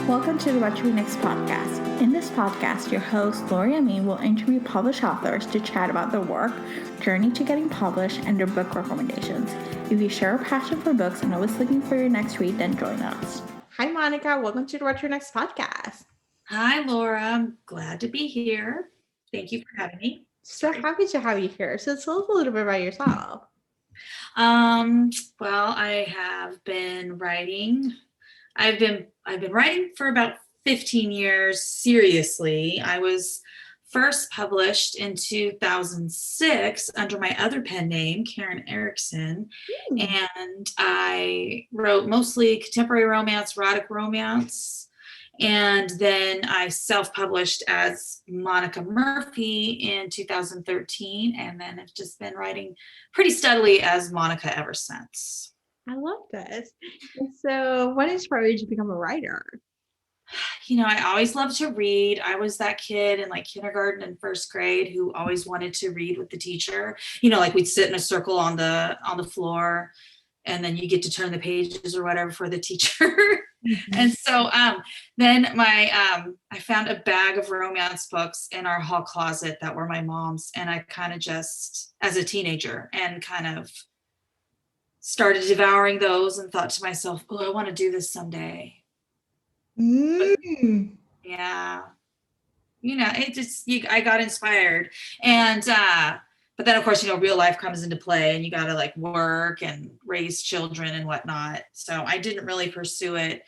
Welcome to the What to Read Next podcast. In this podcast, your host, Lori Amin, will interview published authors to chat about their work, journey to getting published, and their book recommendations. If you share a passion for books and always looking for your next read, then join us. Hi, Monica. Welcome to the What to Read Next podcast. Hi, Laura. I'm glad to be here. Thank you for having me. So happy to have you here. So tell us a little bit about yourself. Well, I have been writing. I've been writing for about 15 years, seriously. I was first published in 2006 under my other pen name, Karen Erickson, and I wrote mostly contemporary romance, erotic romance, and then I self-published as Monica Murphy in 2013, and then I've just been writing pretty steadily as Monica ever since. I love this. So what inspired you to become a writer? You know, I always loved to read. I was that kid in like kindergarten and first grade who always wanted to read with the teacher. You know, like we'd sit in a circle on the floor, and then you get to turn the pages or whatever for the teacher. Mm-hmm. And so then I found a bag of romance books in our hall closet that were my mom's, and I kind of just, as a teenager, and kind of started devouring those and thought to myself, oh, I want to do this someday. But, yeah. You know, I got inspired. And, but then of course, you know, real life comes into play and you got to like work and raise children and whatnot. So I didn't really pursue it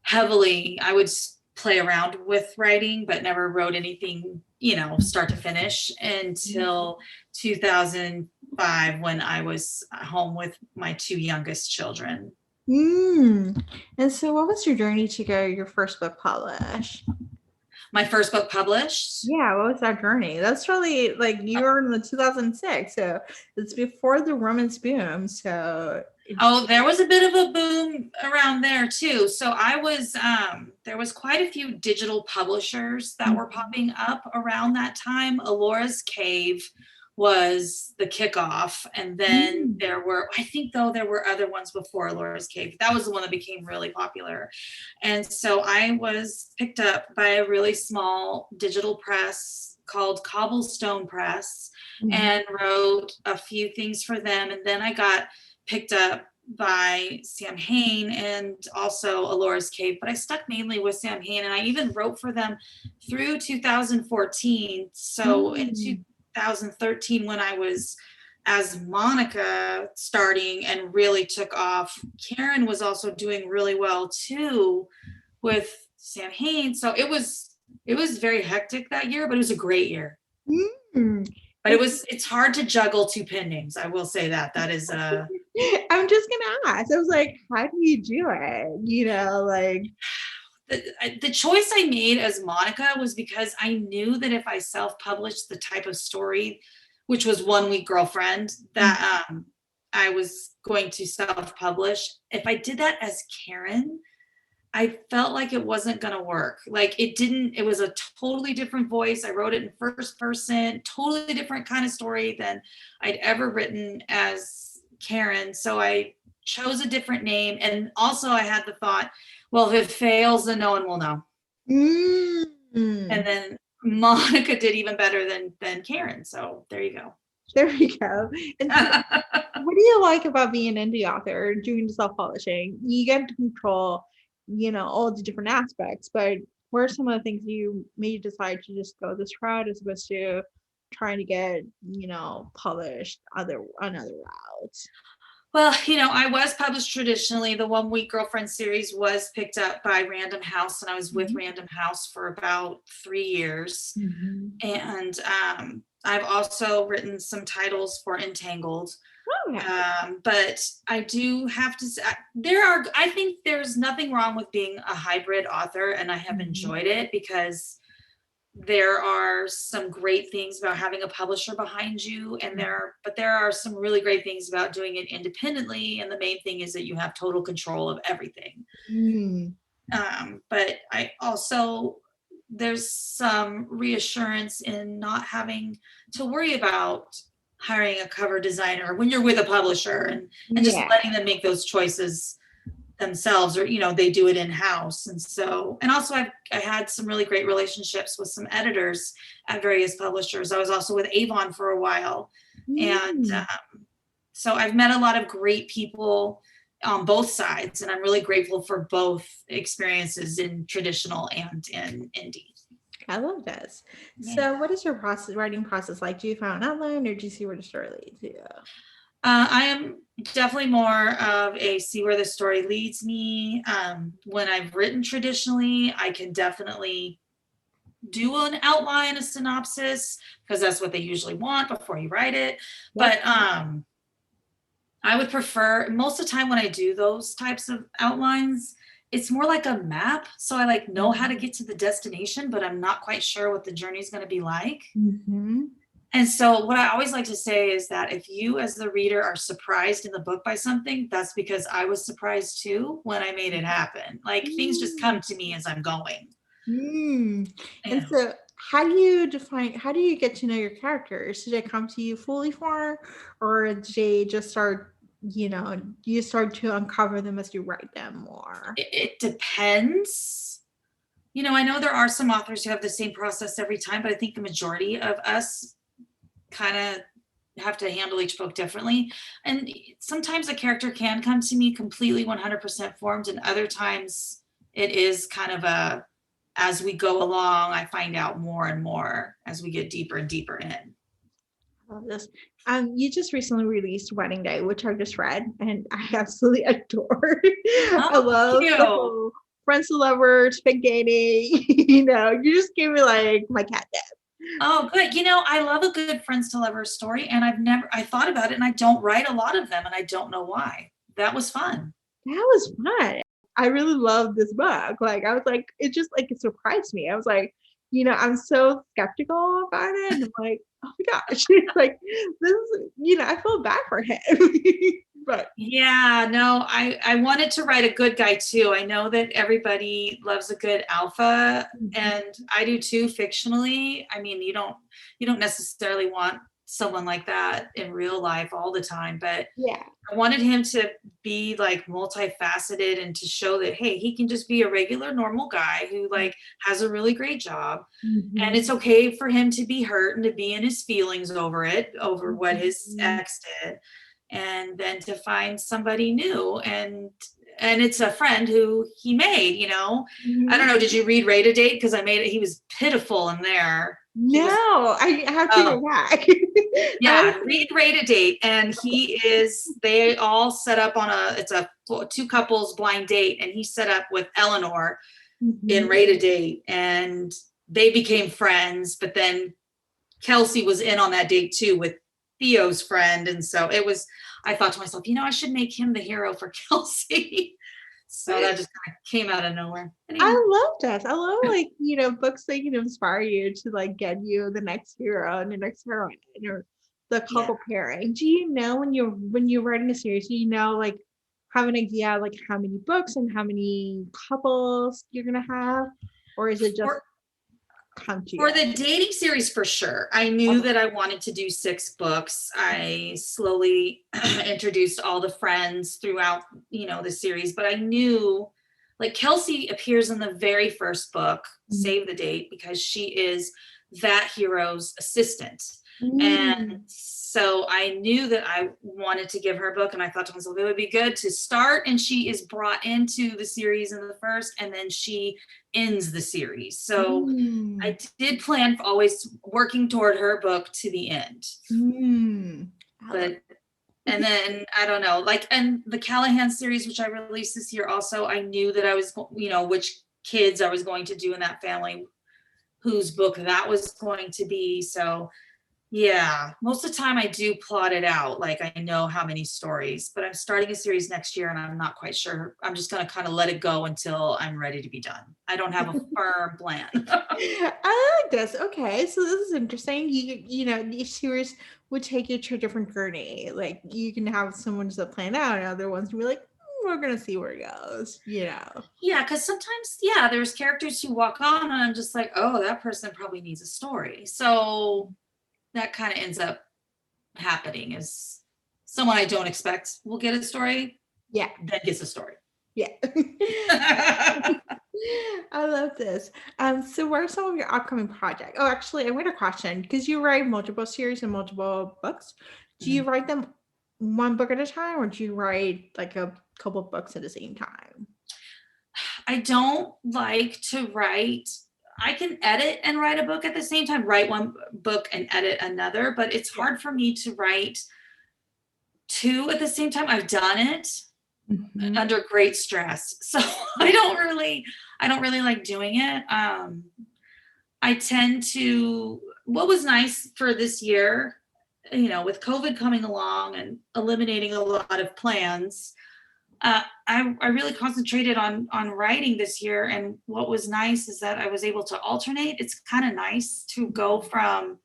heavily. I would play around with writing, but never wrote anything, you know, start to finish until 2005 when I was home with my two youngest children. And so what was your journey to get your first book published? My first book published? Yeah, what was that journey? That's really like you were in the 2006, so it's before the romance boom. So there was a bit of a boom around there too. So I was there was quite a few digital publishers that were popping up around that time. Alora's Cave was the kickoff, and then there were other ones before Alora's Cave. That was the one that became really popular. And so I was picked up by a really small digital press called Cobblestone Press, and wrote a few things for them. And then I got picked up by Sam Hain and also Alora's Cave, but I stuck mainly with Sam Hain, and I even wrote for them through 2014. So in 2013, when I was as Monica starting and really took off, Karen was also doing really well too with Sam Hain. So it was very hectic that year, but it was a great year. But it's hard to juggle two pen names. I will say that is I'm just gonna ask. I was like, how do you do it? You know, like the choice I made as Monica was because I knew that if I self-published the type of story, which was One Week Girlfriend, that I was going to self-publish. If I did that as Karen, I felt like it wasn't going to work. Like it was a totally different voice. I wrote it in first person, totally different kind of story than I'd ever written as Karen. So I chose a different name. And also I had the thought, well, if it fails, then no one will know. And then Monica did even better than Karen. So there you go. There you go. And so, what do you like about being an indie author, doing self-publishing? You get to control, you know, all the different aspects, but what are some of the things you made you decide to just go this route as opposed to trying to get, you know, published another route? Well, you know, I was published traditionally. The One Week Girlfriend series was picked up by Random House, and I was with Random House for about 3 years. And I've also written some titles for Entangled. But I do have to say, I think there's nothing wrong with being a hybrid author, and I have enjoyed it because there are some great things about having a publisher behind you, and but there are some really great things about doing it independently. And the main thing is that you have total control of everything. But I also, there's some reassurance in not having to worry about hiring a cover designer when you're with a publisher and just letting them make those choices themselves, or they do it in-house. And so, and also I had some really great relationships with some editors at various publishers. I was also with Avon for a while. And so I've met a lot of great people on both sides, and I'm really grateful for both experiences in traditional and in indie. I love this. Yeah. So what is your writing process like? Do you find an outline, or do you see where the story leads you? I am definitely more of a see where the story leads me. When I've written traditionally, I can definitely do an outline, a synopsis, because that's what they usually want before you write it. But I would prefer, most of the time when I do those types of outlines, it's more like a map. So I know how to get to the destination, but I'm not quite sure what the journey is going to be like. And so what I always like to say is that if you as the reader are surprised in the book by something, that's because I was surprised too when I made it happen. Things just come to me as I'm going. And so how do you get to know your characters? Did they come to you fully formed, or did they just start, you start to uncover them as you write them more? It depends. I know there are some authors who have the same process every time, but I think the majority of us kind of have to handle each book differently. And sometimes a character can come to me completely 100% formed, and other times it is kind of as we go along, I find out more and more as we get deeper and deeper in. I love this. You just recently released Wedding Day, which I just read, and I absolutely adore. I love the whole friends to lovers, fake dating. You just gave me my catnip. Oh, good. I love a good friends to lovers story, and I thought about it, and I don't write a lot of them, and I don't know why. That was fun. That was fun. I really loved this book. I was it just it surprised me. I was I'm so skeptical about it. And I'm oh my gosh, this is, I feel bad for him. But yeah, no, I wanted to write a good guy too. I know that everybody loves a good alpha, and I do too, fictionally. I mean, you don't necessarily want someone like that in real life all the time, but yeah, I wanted him to be multifaceted and to show that, hey, he can just be a regular normal guy who has a really great job. And it's okay for him to be hurt and to be in his feelings over what his ex did, and then to find somebody new. And it's a friend who he made, I don't know, did you read Rate a Date? Because I made it, he was pitiful in there. No, I have to go back. Yeah, read Rate a Date, and they all set up on it's a two couples blind date, and he set up with Eleanor in Rate a Date, and they became friends, but then Kelsey was in on that date too with Theo's friend. And so I thought to myself, I should make him the hero for Kelsey. So that just kind of came out of nowhere. Anyway. I love that. I love books that can inspire you to get you the next hero and the next heroine, or the couple pairing. Do you know when you're writing a series, do you have an idea how many books and how many couples you're gonna have, or is it just for the dating series? For sure, I knew that I wanted to do 6 books. I slowly introduced all the friends throughout the series, but I knew Kelsey appears in the very first book, Save the Date, because she is that hero's assistant. And so I knew that I wanted to give her a book, and I thought to myself, it would be good to start, and she is brought into the series in the first, and then she ends the series. So I did plan always working toward her book to the end. But and then I don't know, and the Callahan series, which I released this year also, I knew that I was, which kids I was going to do in that family, whose book that was going to be. So yeah, most of the time I do plot it out. I know how many stories, but I'm starting a series next year and I'm not quite sure. I'm just going to kind of let it go until I'm ready to be done. I don't have a firm plan. I like this. Okay, so this is interesting. Each series would take you to a different journey. You can have someone just plan out, and other ones will be we're gonna see where it goes. Yeah, because sometimes there's characters who walk on, and I'm just oh, that person probably needs a story. So that kind of ends up happening, is someone I don't expect will get a story. Yeah. Then gets a story. Yeah. I love this. So what are some of your upcoming projects? Oh, actually, I want a question because you write multiple series and multiple books. Do you Mhm. write them one book at a time, or do you write like a couple of books at the same time? I don't like to write. I can edit and write a book at the same time, write one book and edit another, but it's Yeah. hard for me to write two at the same time. I've done it Mhm. under great stress. So I don't really like doing it. I tend to, what was nice for this year, with COVID coming along and eliminating a lot of plans, I really concentrated on writing this year. And what was nice is that I was able to alternate. It's kind of nice to go from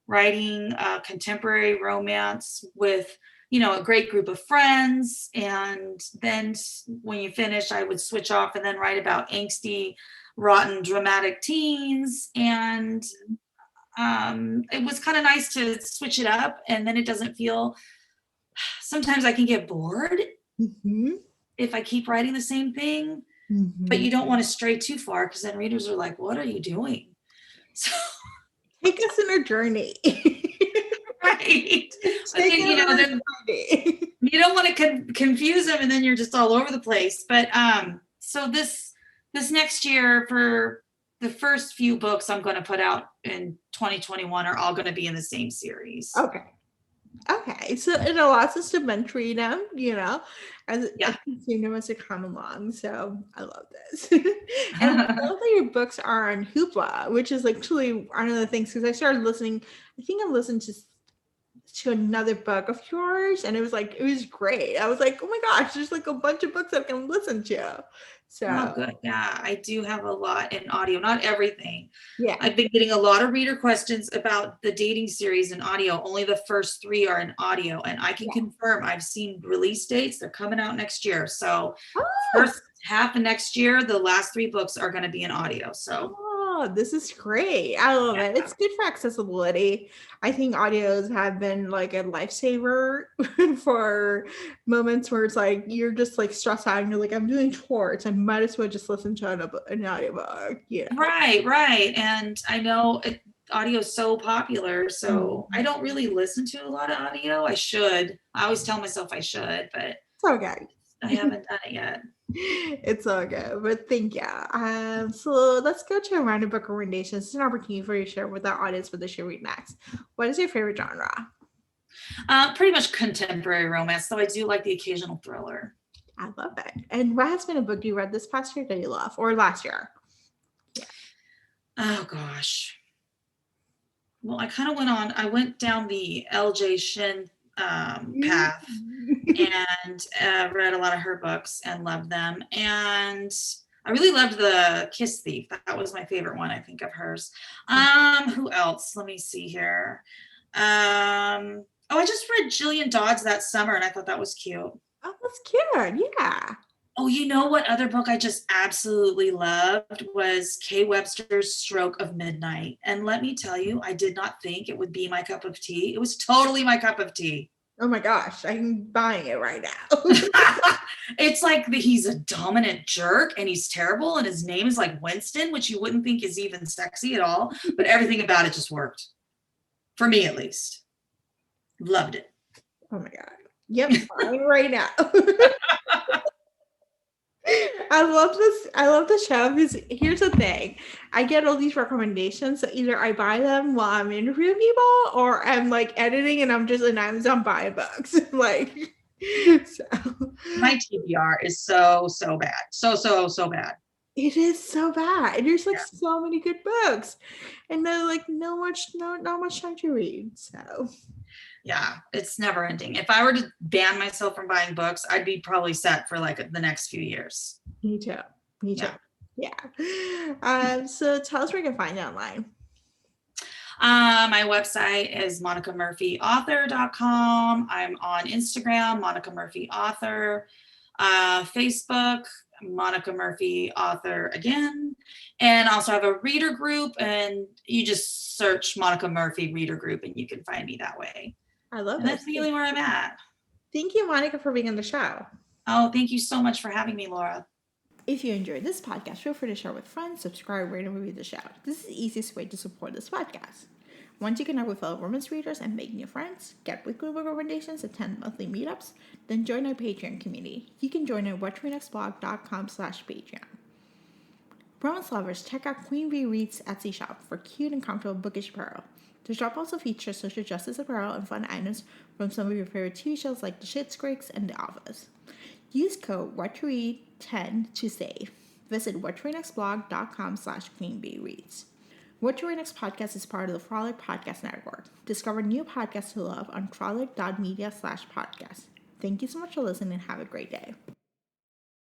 writing contemporary romance with a great group of friends, and then when you finish I would switch off and then write about angsty, rotten, dramatic teens. And it was kind of nice to switch it up, and then it doesn't feel, sometimes I can get bored Mhm. if I keep writing the same thing, but Mhm. you don't want to stray too far because then readers are like, what are you doing? So Take us in a journey. right, but Take then us on a then journey. you don't want to confuse them, and then you're just all over the place. But so this next year, for the first few books I'm going to put out in 2021, are all going to be in the same series. Okay. Okay, so it allows us to binge read them, as Yeah. consume them as they come along. So I love this, and I love that your books are on Hoopla, which is like truly one of the things. Because I started listening, I think I listened to another book of yours, and it was great. I was like, oh my gosh, there's like a bunch of books I can listen to. Oh, So good. Yeah, I do have a lot in audio, not everything. yeah. I've been getting a lot of reader questions about the dating series in audio. Only the first three are in audio, and I can Yeah. confirm I've seen release dates. They're coming out next year. So Oh, first half of next year, the last three books are going to be in audio. So oh, this is great. I love it. yeah. It's good for accessibility. I think audios have been like a lifesaver for moments where it's like you're just like stressed out and you're like, I'm doing chores. I might as well just listen to an audiobook, Right, right. And I know audio is so popular, so I Mhm. don't really listen to a lot of audio. I should. I always tell myself I should, but It's okay. I haven't done it yet. It's all good, but thank you. So let's go to a random book recommendations. It's an opportunity for you to share with our audience what they should read next. What is your favorite genre? Pretty much contemporary romance, though I do like the occasional thriller. I love it. And what has been a book you read this past year that you love, or last year? Yeah. Oh gosh. Well, I went down the LJ Shin path, and read a lot of her books and loved them. And I really loved The Kiss Thief. That was my favorite one, I think, of hers. Who else? Let me see here. Oh, I just read Jillian Dodds that summer, and I thought that was cute. Oh, that's cute. Yeah. Oh, you know what other book I just absolutely loved was Kay Webster's Stroke of Midnight. And let me tell you, I did not think it would be my cup of tea. It was totally my cup of tea. Oh my gosh, I'm buying it right now. It's like he's a dominant jerk and he's terrible, and his name is like Winston, which you wouldn't think is even sexy at all, but everything about it just worked. For me, at least. Loved it. Oh my god. Yep, buying it right now. I love this. I love the show because here's the thing. I get all these recommendations. So either I buy them while I'm interviewing people or I'm like editing and I'm just in Amazon buying books. Like so My TBR is so bad. So bad. it is so bad. There's like Yeah. so many good books. And they're like not much time to read. So Yeah, it's never ending. If I were to ban myself from buying books, I'd be probably set for like the next few years. me too. Me too. Yeah. Yeah. So tell us where you can find you online. My website is monicamurphyauthor.com. I'm on Instagram, Monica Murphy Author, Facebook, Monica Murphy Author again, and also have a reader group, and you just search Monica Murphy Reader Group and you can find me that way. I love And it. that's really where I'm at. Thank you, Monica, for being on the show. Oh, thank you so much for having me, Laura. If you enjoyed this podcast, feel free to share with friends, subscribe, rate, and review the show. This is the easiest way to support this podcast. Once you connect with fellow romance readers and make new friends, get weekly book recommendations, attend monthly meetups, then join our Patreon community. You can join at whattoreadnextblog.com/Patreon. Romance lovers, check out Queen Bee Reads Etsy shop for cute and comfortable bookish apparel. The shop also features social justice apparel and fun items from some of your favorite TV shows like The Schitt's Creek and The Office. Use code WhatToRead10 to save. Visit whattoreadnextblog.com/queenbeereads. What to Read Next podcast is part of the Frolic Podcast Network. Discover new podcasts to love on frolic.media/podcast. Thank you so much for listening and have a great day.